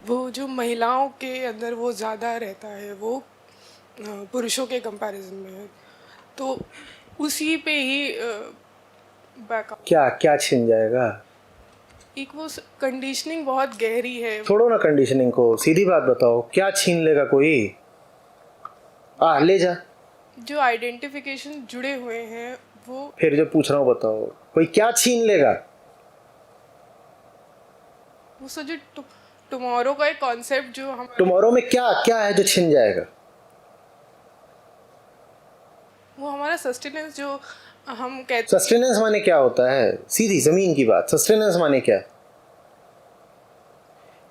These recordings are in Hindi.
वो जो महिलाओं के अंदर वो ज़्यादा रहता है, वो पुरुषों के कंपैरिजन में है, तो उसी पे ही बैकअप। क्या क्या छिन जाएगा? एक वो कंडीशनिंग बहुत गहरी है। छोड़ो ना कंडीशनिंग को, सीधी बात बताओ, क्या छीन लेगा कोई? ले जा। जो आइडेंटिफिकेशन जुड़े हुए हैं वो, फिर जो पूछ रहा हूँ बताओ, कोई क्या छीन लेगा? वो सब जो टुमारो का एक कॉन्सेप्ट जो हम, टुमारो में क्या क्या है जो छिन जाएगा? वो हमारा सस्टेनेंस जो हम कहते सस्टेनेंस माने क्या होता है? सीधी जमीन की बात, सस्टेनेंस माने क्या?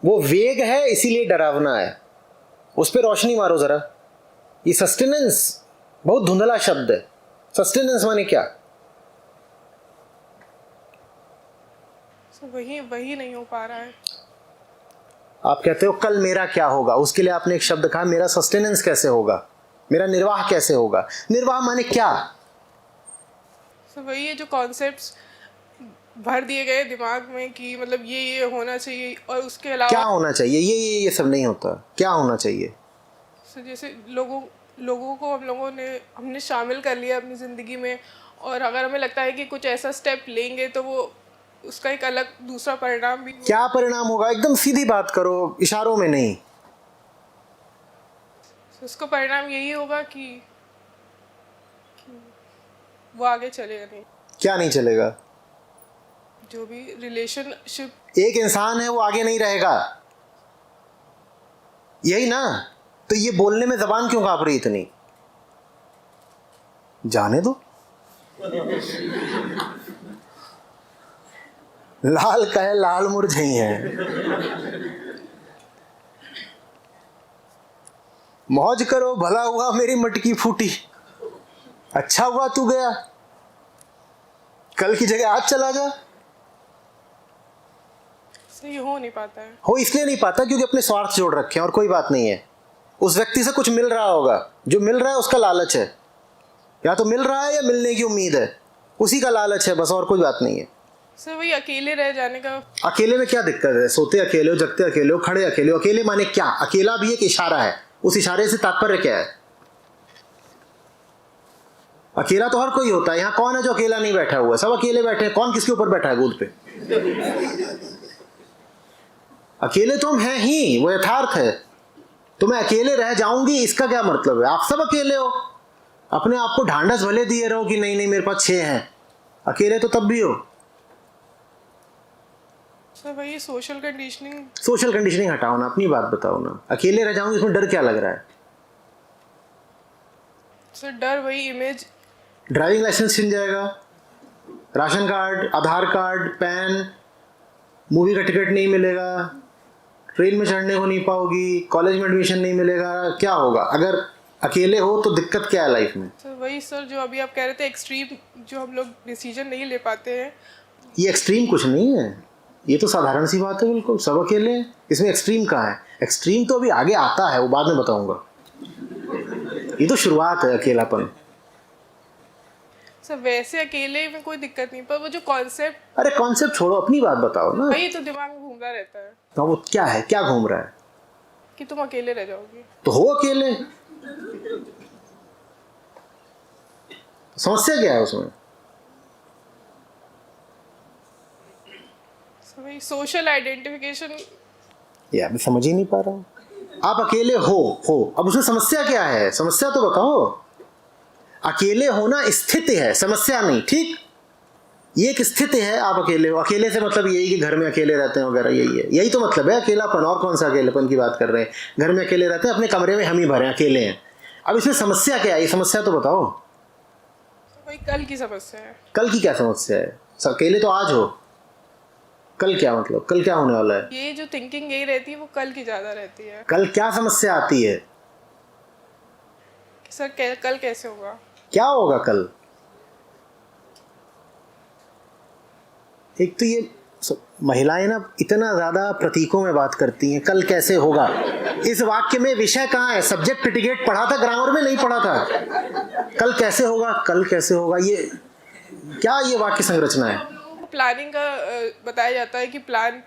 वो वेग है इसीलिए डरावना है, उस पर रोशनी मारो जरा। ये सस्टेनेंस बहुत धुंधला शब्द है। सस्टेनेंस माने क्या? वही वही नहीं हो पा रहा है। आप कहते हो कल मेरा क्या होगा, उसके लिए आपने एक शब्द कहा, मेरा सस्टेनेंस कैसे होगा, मेरा निर्वाह कैसे होगा? निर्वाह माने क्या? वही है जो कॉन्सेप्ट्स भर दिए गए दिमाग में कि मतलब ये होना चाहिए, और उसके क्या अलावा होना चाहिए? ये सब नहीं होता। क्या होना चाहिए? जैसे लोगों लोगों को हमने शामिल कर लिया अपनी ज़िंदगी में, और अगर हमें लगता है कि कुछ ऐसा स्टेप लेंगे तो वो उसका एक अलग दूसरा परिणाम भी। क्या परिणाम होगा? एकदम सीधी बात करो, इशारों में नहीं। उसका परिणाम यही होगा कि वो आगे चलेगा नहीं। क्या नहीं चलेगा? जो भी रिलेशनशिप, एक इंसान है वो आगे नहीं रहेगा, यही ना? तो ये बोलने में जबान क्यों कांप रही इतनी? जाने दो। लाल का है, लाल मुरझाई है। मौज करो, भला हुआ मेरी मटकी फूटी, अच्छा हुआ तू गया, कल की जगह आज चला जा। सही हो नहीं पाता है। हो इसलिए नहीं पाता क्योंकि अपने स्वार्थ जोड़ रखे हैं, और कोई बात नहीं है। उस व्यक्ति से कुछ मिल रहा होगा, जो मिल रहा है उसका लालच है, या तो मिल रहा है या मिलने की उम्मीद है, उसी का लालच है बस, और कोई बात नहीं है। सर वही अकेले रह जाने का। अकेले में क्या दिक्कत है? सोते अकेले हो, जगते अकेले हो, खड़े अकेले हो। अकेले माने क्या? अकेला भी एक इशारा है, उस इशारे से तात्पर्य क्या है? अकेला तो हर कोई होता है। यहाँ कौन है जो अकेला नहीं बैठा हुआ है? सब अकेले बैठे हैं। कौन किसके ऊपर बैठा है गोद पे? अकेले तो हम हैं ही, वो यथार्थ है। तो मैं अकेले रह जाऊंगी इसका क्या मतलब है? आप सब अकेले हो, अपने आप को ढांढस भले दिए रहो कि नहीं नहीं मेरे पास 6 हैं, अकेले तो तब भी हो। सर वही सोशल कंडीशनिंग। सोशल कंडीशनिंग हटाओ ना, अपनी बात बताओ ना। अकेले रह जाऊंगी इसमें डर क्या लग रहा है? सर डर वही इमेज। ड्राइविंग लाइसेंस छिन जाएगा, राशन कार्ड, आधार कार्ड, पैन, मूवी का टिकट नहीं मिलेगा, ट्रेन में चढ़ने को नहीं पाओगी, कॉलेज में एडमिशन नहीं मिलेगा। क्या होगा अगर अकेले हो? तो दिक्कत क्या है लाइफ में? सर वही सर जो अभी आप कह रहे थे, एक्सट्रीम जो हम लोग डिसीजन नहीं ले पाते हैं। ये एक्सट्रीम कुछ नहीं है, ये तो साधारण सी बात है, बिल्कुल सब अकेले हैं। इसमें एक्सट्रीम कहाँ है? एक्सट्रीम तो अभी आगे आता है, वो बाद में बताऊंगा। ये तो शुरुआत है अकेलापन। सर वैसे अकेले में कोई दिक्कत नहीं, पर वो जो कॉन्सेप्ट। अरे कॉन्सेप्ट छोड़ो, अपनी बात बताओ ना। वही तो दिमाग में घूमता रहता है तो वो क्या है, क्या घूम रहा है? कि तुम अकेले रह जाओगे। तो हो अकेले, समस्या क्या है उसमें? सर वही सोशल आइडेंटिफिकेशन। यार मैं समझ ही नहीं पा रहा हूँ। आप अकेले हो, अब उसमें समस्या क्या है? समस्या तो बताओ। अकेले होना स्थिति है, समस्या नहीं, ठीक? ये एक स्थिति है, आप अकेले हो। अकेले से मतलब यही कि घर में अकेले रहते हैं वगैरह, यही है, यही तो मतलब है अकेलापन। और कौन सा अकेलेपन की बात कर रहे हैं? घर में अकेले रहते हैं, अपने कमरे में हम ही भरे अकेले हैं। अब इसमें समस्या क्या है? ये समस्या तो बताओ। वही कल की समस्या है। कल की क्या समस्या है? अकेले तो आज हो, कल क्या मतलब? कल क्या होने वाला है? ये जो थिंकिंग यही रहती है वो कल की ज़्यादा रहती है। कल क्या समस्या आती है? कि सर कल कैसे होगा। क्या होगा कल? एक तो ये महिलाएं ना इतना ज्यादा प्रतीकों में बात करती हैं, कल कैसे होगा। इस वाक्य में विषय कहाँ है? सब्जेक्ट प्रेडिकेट पढ़ा था, ग्रामर में नहीं पढ़ा था। कल कैसे होगा, कल कैसे होगा, ये क्या, ये वाक्य संरचना है? प्लानिंग का बताया जाता है कि प्लान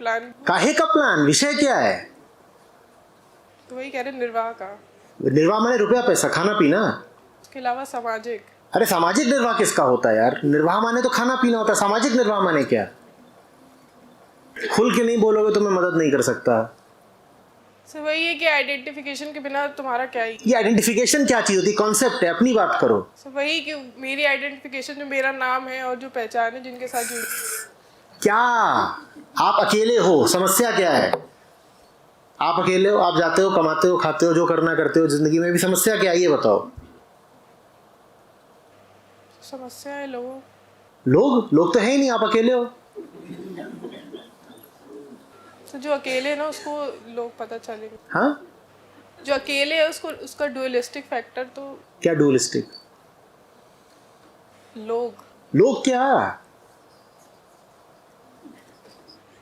काहे का प्लान? विषय क्या है? तो वही कह रहे निर्वाह का, निर्वाह माने रुपया पैसा, खाना पीना। उसके अलावा सामाजिक। अरे सामाजिक निर्वाह किसका होता है यार? निर्वाह माने तो खाना पीना होता है, सामाजिक निर्वाह माने क्या? खुल के नहीं बोलोगे तो मैं मदद नहीं कर सकता। सर वही है कि आइडेंटिफिकेशन के बिना तुम्हारा क्या ही। ये आइडेंटिफिकेशन क्या चीज होती है? कॉन्सेप्ट है, अपनी बात करो। सर वही कि मेरी आइडेंटिफिकेशन जो मेरा नाम है और जो पहचान है जिनके साथ जुड़ी। क्या आप अकेले हो? समस्या क्या है? आप अकेले हो, आप जाते हो, कमाते हो, खाते हो, जो करना करते हो जिंदगी में, भी समस्या क्या है ये बताओ। समस्या है लोगों। लोग तो है ही नहीं, आप अकेले हो। तो जो अकेले है ना उसको लोग पता चलेंगे। हाँ, जो अकेले है उसको उसका डुअलिस्टिक फैक्टर तो। क्या डुअलिस्टिक? लोग क्या?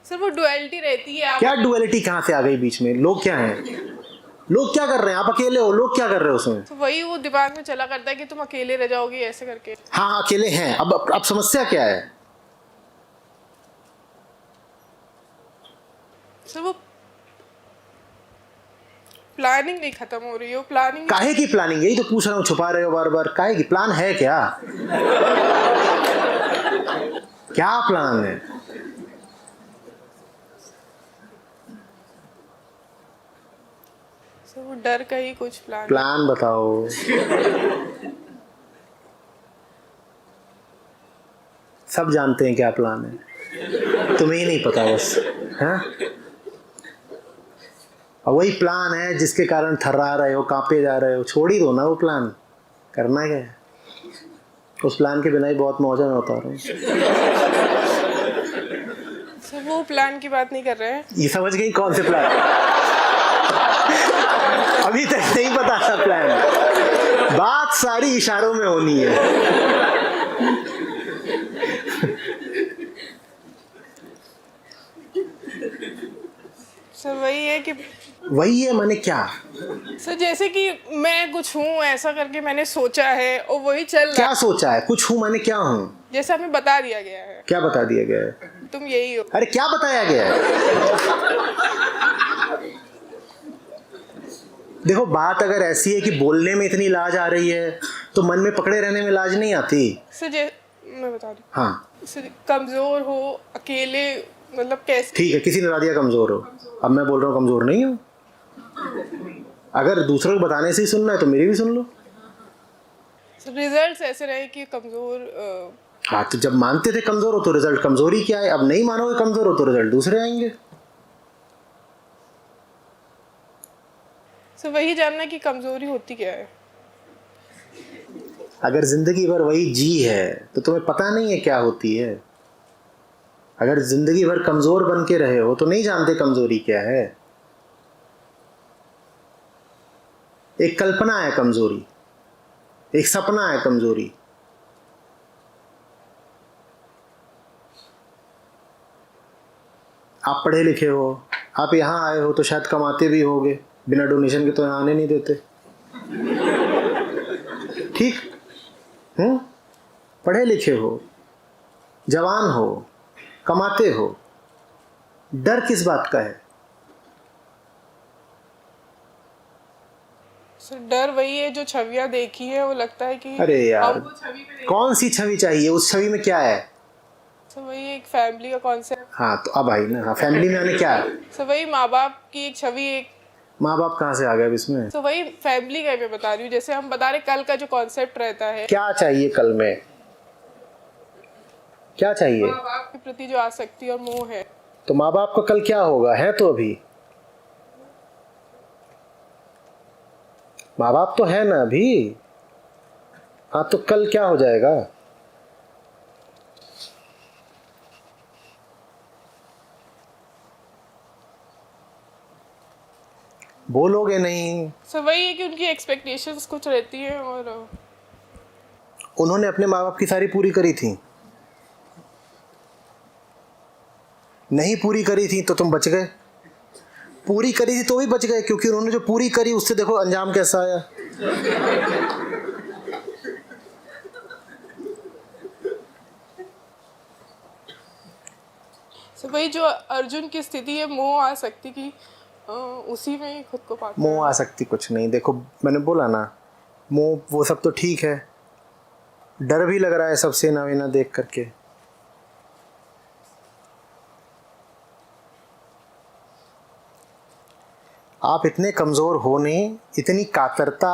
सर वो डुअलिटी रहती है। क्या डुअलिटी कहाँ से आ गई बीच में? लोग क्या हैं? लोग क्या कर रहे हैं? आप अकेले हो, लोग क्या कर रहे हो उसमें? तो वही वो दिमाग में चला करता है कि तुम अकेले रह जाओगे ऐसे करके। हाँ, अकेले हैं। अब समस्या क्या है? सर वो प्लानिंग नहीं खत्म हो रही है। वो प्लानिंग काहे की प्लानिंग? यही तो पूछ रहा हूँ, छुपा रहे हो बार बार। काहे की प्लान है? क्या क्या प्लान है? सर वो डर का ही कुछ प्लान बताओ। सब जानते हैं क्या प्लान है, तुम्हें ही नहीं पता बस। हाँ, और वही प्लान है जिसके कारण थर्रा रहे हो, कांपे जा रहे हो। छोड़ ही दो ना वो प्लान, करना क्या है? उस प्लान के बिना ही बहुत मौजा में होता रहा। सर वो प्लान की बात नहीं कर रहे हैं। ये समझ गई कौन से प्लान? अभी तक नहीं पता था प्लान। बात सारी इशारों में होनी है। सर वही है कि वही है माने क्या? सर जैसे कि मैं कुछ हूँ ऐसा करके मैंने सोचा है और वही चल रहा। क्या सोचा है? कुछ हूँ माने क्या हूँ? जैसे हमें बता दिया गया है। क्या बता दिया गया है? तुम यही हो। अरे क्या बताया गया है? देखो, बात अगर ऐसी है कि बोलने में इतनी लाज आ रही है तो मन में पकड़े रहने में लाज नहीं आती। सर मैं बता रही। हाँ, सर कमजोर हो, अकेले, मतलब कैसे? ठीक है, किसी ने बता दिया कमजोर हो। अब मैं बोल रहा हूँ कमजोर नहीं हूँ। अगर दूसरों को बताने से ही सुनना है तो मेरी भी सुन लो। सर रिजल्ट्स ऐसे रहे कि कमजोर। हाँ, तो जब मानते थे कमजोर हो तो रिजल्ट कमजोरी क्या है? अब नहीं मानोगे कमजोर हो तो रिजल्ट दूसरे आएंगे। सर वही जानना कि कमजोरी होती क्या है। अगर जिंदगी भर वही जी है तो तुम्हें पता नहीं है क्या होती है। अगर जिंदगी भर कमजोर बन के रहे हो तो नहीं जानते कमजोरी क्या है। एक कल्पना है कमजोरी, एक सपना है कमजोरी। आप पढ़े लिखे हो, आप यहाँ आए हो तो शायद कमाते भी होगे, बिना डोनेशन के तो यहाँ आने नहीं देते। ठीक? पढ़े लिखे हो, जवान हो, कमाते हो, डर किस बात का है? सर डर वही है जो छवियां देखी है, वो लगता है कि अरे यार, वो छवि पे कौन सी छवि चाहिए? उस छवि में क्या है? सर वही एक फैमिली का कॉन्सेप्ट। हाँ, तो अब आई ना। हाँ, फैमिली में आने क्या है? सर वही माँ बाप की एक छवि, एक माँ बाप कहाँ से आ गए अब इसमें? तो वही फैमिली का मैं बता रही हूँ। जैसे हम बता रहे कल का जो कॉन्सेप्ट रहता है, क्या चाहिए कल में? क्या चाहिए? माँ बाप के प्रति जो आसक्ति और मोह है। तो माँ बाप का कल क्या होगा? है तो अभी माँ बाप तो है ना अभी। हाँ, तो कल क्या हो जाएगा? बोलोगे नहीं। सर वही है कि उनकी एक्सपेक्टेशंस कुछ रहती हैं और उन्होंने अपने माँ बाप की सारी पूरी करी थी? नहीं पूरी करी थी तो तुम बच गए। पूरी करी थी तो भी बच गए, क्योंकि उन्होंने जो पूरी करी उससे देखो अंजाम कैसा आया। सर वही जो अर्जुन की स्थिति है मोह आसक्ति की, उसी में ही खुद को पाता मोह है। आसक्ति कुछ नहीं। देखो मैंने बोला ना, मोह वो सब तो ठीक है, डर भी लग रहा है सब सेना वेना देख करके। आप इतने कमज़ोर हो नहीं, इतनी कातरता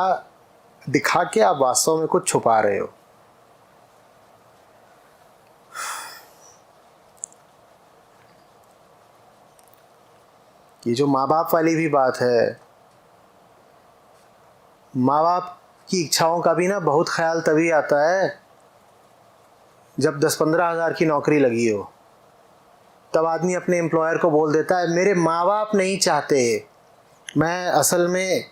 दिखा के आप वास्तव में कुछ छुपा रहे हो। ये जो माँ बाप वाली भी बात है, माँ बाप की इच्छाओं का भी ना बहुत ख्याल तभी आता है जब 10-15 हज़ार की नौकरी लगी हो। तब आदमी अपने एम्प्लॉयर को बोल देता है मेरे माँ बाप नहीं चाहते, मैं असल में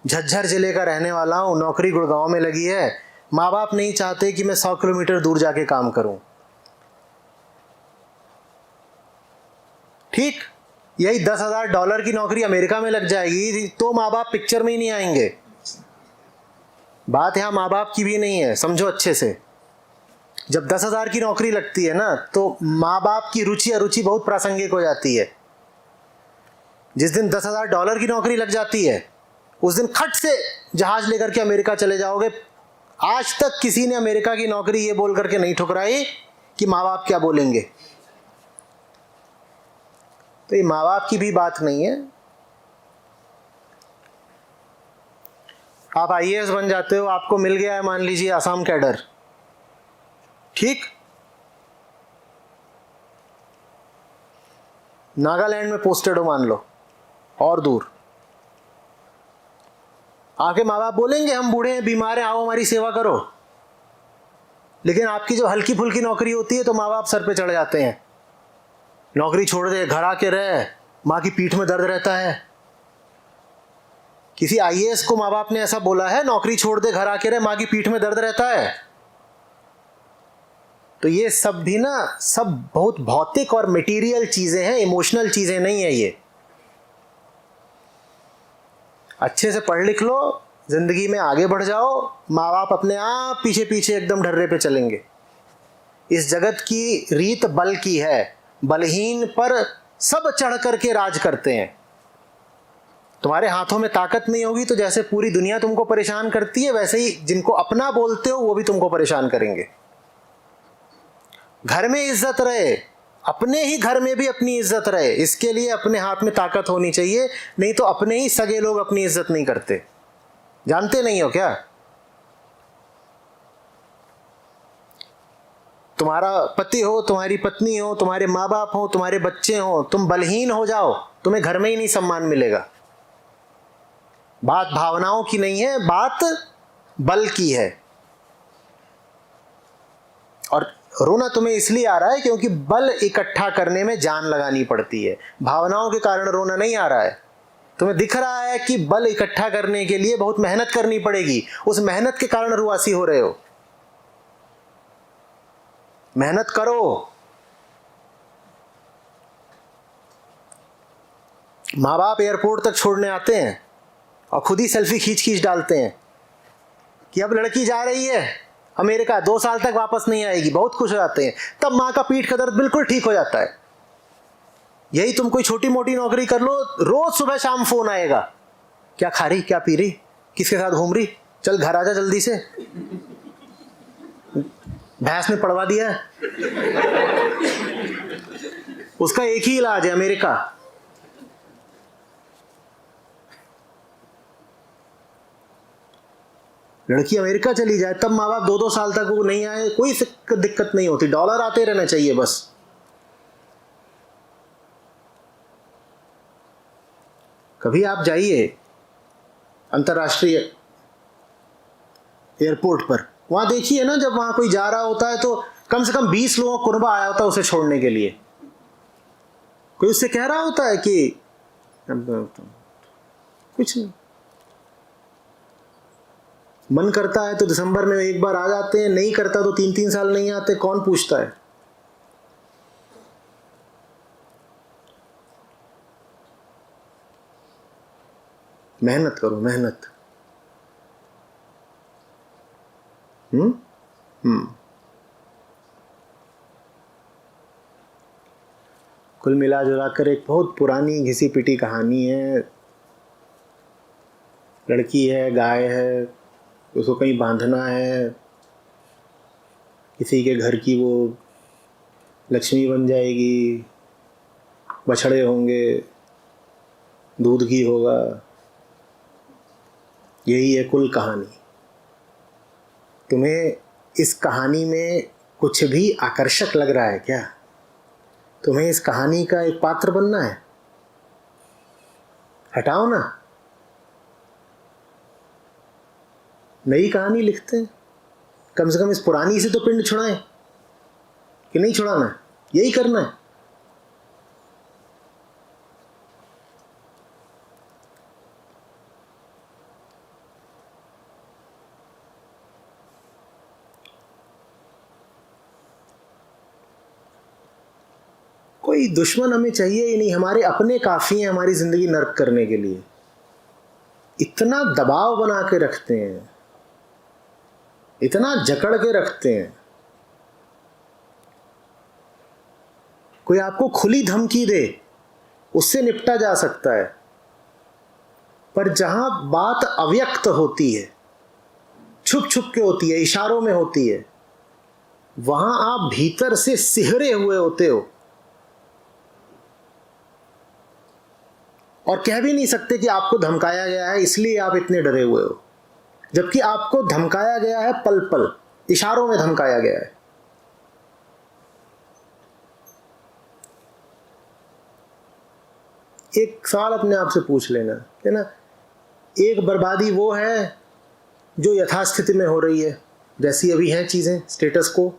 झज्जर ज़िले का रहने वाला हूँ, नौकरी गुड़गांव में लगी है, माँ बाप नहीं चाहते कि मैं 100 किलोमीटर दूर जाके काम करूँ। ठीक, यही $10,000 की नौकरी अमेरिका में लग जाएगी तो माँ बाप पिक्चर में ही नहीं आएंगे। बात यहाँ माँ बाप की भी नहीं है, समझो अच्छे से। जब 10,000 की नौकरी लगती है ना, तो माँ बाप की रुचि अरुचि बहुत प्रासंगिक हो जाती है। जिस दिन $10,000 की नौकरी लग जाती है, उस दिन खट से जहाज लेकर के अमेरिका चले जाओगे। आज तक किसी ने अमेरिका की नौकरी ये बोल करके नहीं ठुकराई कि माँ बाप क्या बोलेंगे। तो ये माँ बाप की भी बात नहीं है। आप IAS बन जाते हो, आपको मिल गया है मान लीजिए आसाम कैडर, ठीक, नागालैंड में पोस्टेड हो मान लो, और दूर। आके माँ बाप बोलेंगे हम बूढ़े हैं, बीमार हैं, आओ हमारी सेवा करो। लेकिन आपकी जो हल्की फुल्की नौकरी होती है तो माँ बाप सर पे चढ़ जाते हैं। नौकरी छोड़ दे, घर आके रहे, माँ की पीठ में दर्द रहता है। किसी IAS को माँ बाप ने ऐसा बोला है, नौकरी छोड़ दे, घर आके रहे, माँ की पीठ में दर्द रहता है। तो ये सब भी ना, सब बहुत भौतिक और मटेरियल चीजें हैं, इमोशनल चीजें नहीं है ये। अच्छे से पढ़ लिख लो, जिंदगी में आगे बढ़ जाओ, माँ बाप अपने आप पीछे पीछे एकदम ढर्रे पे चलेंगे। इस जगत की रीत बल की है, बलहीन पर सब चढ़ करके राज करते हैं। तुम्हारे हाथों में ताकत नहीं होगी तो जैसे पूरी दुनिया तुमको परेशान करती है, वैसे ही जिनको अपना बोलते हो वो भी तुमको परेशान करेंगे। घर में इज्जत रहे, अपने ही घर में भी अपनी इज्जत रहे, इसके लिए अपने हाथ में ताकत होनी चाहिए। नहीं तो अपने ही सगे लोग अपनी इज्जत नहीं करते। जानते नहीं हो क्या? तुम्हारा पति हो, तुम्हारी पत्नी हो, तुम्हारे माँ बाप हो, तुम्हारे बच्चे हो, तुम बलहीन हो जाओ, तुम्हें घर में ही नहीं सम्मान मिलेगा। बात भावनाओं की नहीं है, बात बल की है। और रोना तुम्हें इसलिए आ रहा है क्योंकि बल इकट्ठा करने में जान लगानी पड़ती है। भावनाओं के कारण रोना नहीं आ रहा है। तुम्हें दिख रहा है कि बल इकट्ठा करने के लिए बहुत मेहनत करनी पड़ेगी, उस मेहनत के कारण रुआसी हो रहे हो। मेहनत करो। माँ बाप एयरपोर्ट तक छोड़ने आते हैं और खुद ही सेल्फी खींच खींच डालते हैं कि अब लड़की जा रही है अमेरिका, 2 साल तक वापस नहीं आएगी, बहुत खुश हो जाते हैं। तब माँ का पीठ का दर्द बिल्कुल ठीक हो जाता है। यही तुम कोई छोटी मोटी नौकरी कर लो, रोज सुबह शाम फोन आएगा, क्या खा रही, क्या पी रही, किसके साथ घूम रही, चल घर आजा जल्दी से, भैंस ने पड़वा दिया है। उसका एक ही इलाज है, अमेरिका। लड़की अमेरिका चली जाए, तब माँ बाप 2-2 साल तक वो नहीं आए, कोई दिक्कत नहीं होती, डॉलर आते रहना चाहिए बस। कभी आप जाइए अंतर्राष्ट्रीय एयरपोर्ट पर, वहां देखिए ना, जब वहां कोई जा रहा होता है तो कम से कम 20 लोगों का कुनबा आया होता है उसे छोड़ने के लिए। कोई उससे कह रहा होता है कि कुछ नहीं, मन करता है तो दिसंबर में एक बार आ जाते हैं, नहीं करता तो 3-3 साल नहीं आते, कौन पूछता है। मेहनत करो, मेहनत। कुल मिला जुला कर एक बहुत पुरानी घिसी पिटी कहानी है। लड़की है, गाय है, उसको कहीं बांधना है, किसी के घर की वो लक्ष्मी बन जाएगी, बछड़े होंगे, दूध घी होगा। यही है कुल कहानी। तुम्हें इस कहानी में कुछ भी आकर्षक लग रहा है क्या? तुम्हें इस कहानी का एक पात्र बनना है? हटाओ ना, नई कहानी लिखते हैं। कम से कम इस पुरानी से तो पिंड छुड़ाएं, कि नहीं छुड़ाना है? यही करना है। कोई दुश्मन हमें चाहिए ही नहीं, हमारे अपने काफी हैं हमारी जिंदगी नर्क करने के लिए। इतना दबाव बना के रखते हैं, इतना जकड़ के रखते हैं। कोई आपको खुली धमकी दे, उससे निपटा जा सकता है, पर जहां बात अव्यक्त होती है, छुप छुप के होती है, इशारों में होती है, वहां आप भीतर से सिहरे हुए होते हो और कह भी नहीं सकते कि आपको धमकाया गया है इसलिए आप इतने डरे हुए हो, जबकि आपको धमकाया गया है, पल पल इशारों में धमकाया गया है। एक सवाल अपने आप से पूछ लेना, है ना, एक बर्बादी वो है जो यथास्थिति में हो रही है, जैसी अभी हैं चीजें, स्टेटस को।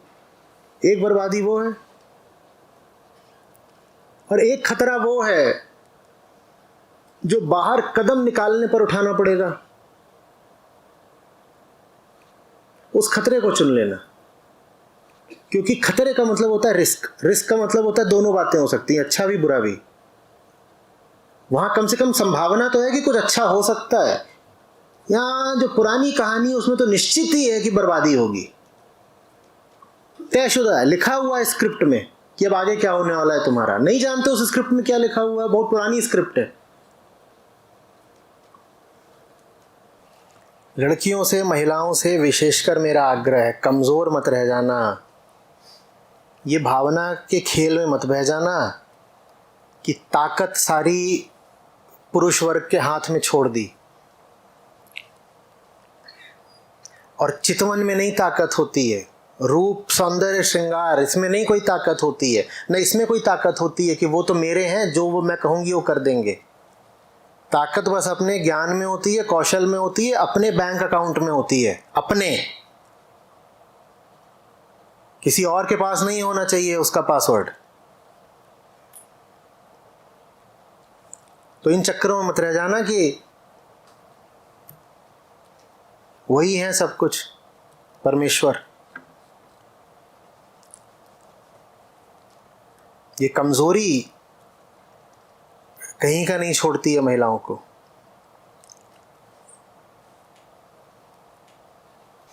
एक बर्बादी वो है, और एक खतरा वो है जो बाहर कदम निकालने पर उठाना पड़ेगा। उस खतरे को चुन लेना, क्योंकि खतरे का मतलब होता है रिस्क, रिस्क का मतलब होता है दोनों बातें हो सकती हैं, अच्छा भी बुरा भी। वहां कम से कम संभावना तो है कि कुछ अच्छा हो सकता है। यहां जो पुरानी कहानी है उसमें तो निश्चित ही है कि बर्बादी होगी, तयशुदा है, लिखा हुआ है स्क्रिप्ट में कि अब आगे क्या होने वाला है तुम्हारा। नहीं जानते उस स्क्रिप्ट में क्या लिखा हुआ है, बहुत पुरानी स्क्रिप्ट है। लड़कियों से, महिलाओं से विशेषकर मेरा आग्रह है, कमजोर मत रह जाना। ये भावना के खेल में मत बह जाना कि ताकत सारी पुरुष वर्ग के हाथ में छोड़ दी। और चितवन में नहीं ताकत होती है, रूप सौंदर्य श्रृंगार, इसमें नहीं कोई ताकत होती है। न इसमें कोई ताकत होती है कि वो तो मेरे हैं, जो वो मैं कहूंगी वो कर देंगे। ताकत बस अपने ज्ञान में होती है, कौशल में होती है, अपने बैंक अकाउंट में होती है, अपने। किसी और के पास नहीं होना चाहिए उसका पासवर्ड। तो इन चक्करों में मत रह जाना कि वही है सब कुछ, परमेश्वर। ये कमजोरी कहीं का नहीं छोड़ती है महिलाओं को।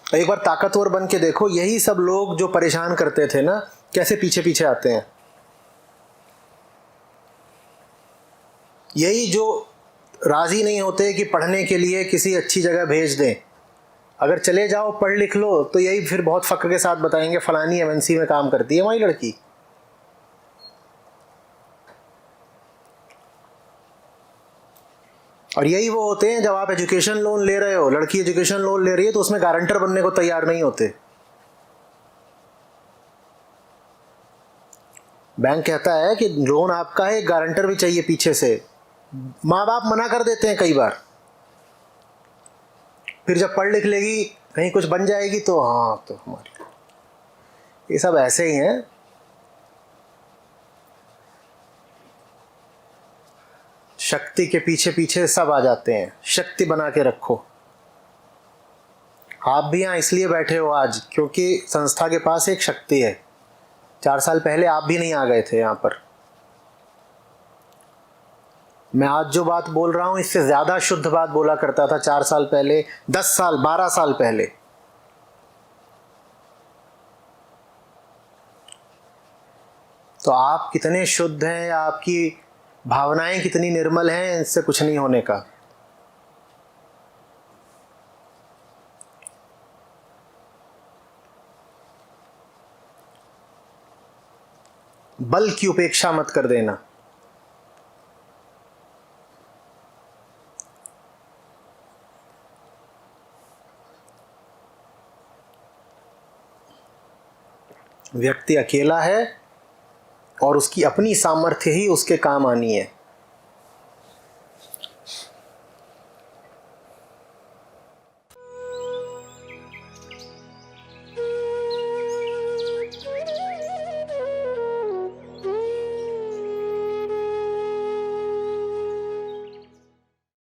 एक बार ताकतवर बन के देखो, यही सब लोग जो परेशान करते थे ना, कैसे पीछे पीछे आते हैं। यही जो राजी नहीं होते कि पढ़ने के लिए किसी अच्छी जगह भेज दें, अगर चले जाओ पढ़ लिख लो, तो यही फिर बहुत फक्र के साथ बताएंगे फलानी एमएनसी में काम करती है वही लड़की। और यही वो होते हैं जब आप एजुकेशन लोन ले रहे हो, लड़की एजुकेशन लोन ले रही है, तो उसमें गारंटर बनने को तैयार नहीं होते। बैंक कहता है कि लोन आपका है, गारंटर भी चाहिए पीछे से। माँ बाप मना कर देते हैं कई बार। फिर जब पढ़ लिख लेगी, कहीं कुछ बन जाएगी, तो हाँ, तो हमारे ये सब ऐसे ही हैं। शक्ति के पीछे पीछे सब आ जाते हैं। शक्ति बना के रखो। आप भी यहाँ इसलिए बैठे हो आज, क्योंकि संस्था के पास एक शक्ति है। 4 साल पहले आप भी नहीं आ गए थे यहाँ पर। मैं आज जो बात बोल रहा हूँ, इससे ज्यादा शुद्ध बात बोला करता था 4 साल पहले, 10 साल, 12 साल पहले। तो तो आप कितने शुद्ध हैं, आपकी भावनाएं कितनी निर्मल हैं, इससे कुछ नहीं होने का। बल की उपेक्षा मत कर देना। व्यक्ति अकेला है और उसकी अपनी सामर्थ्य ही उसके काम आनी है।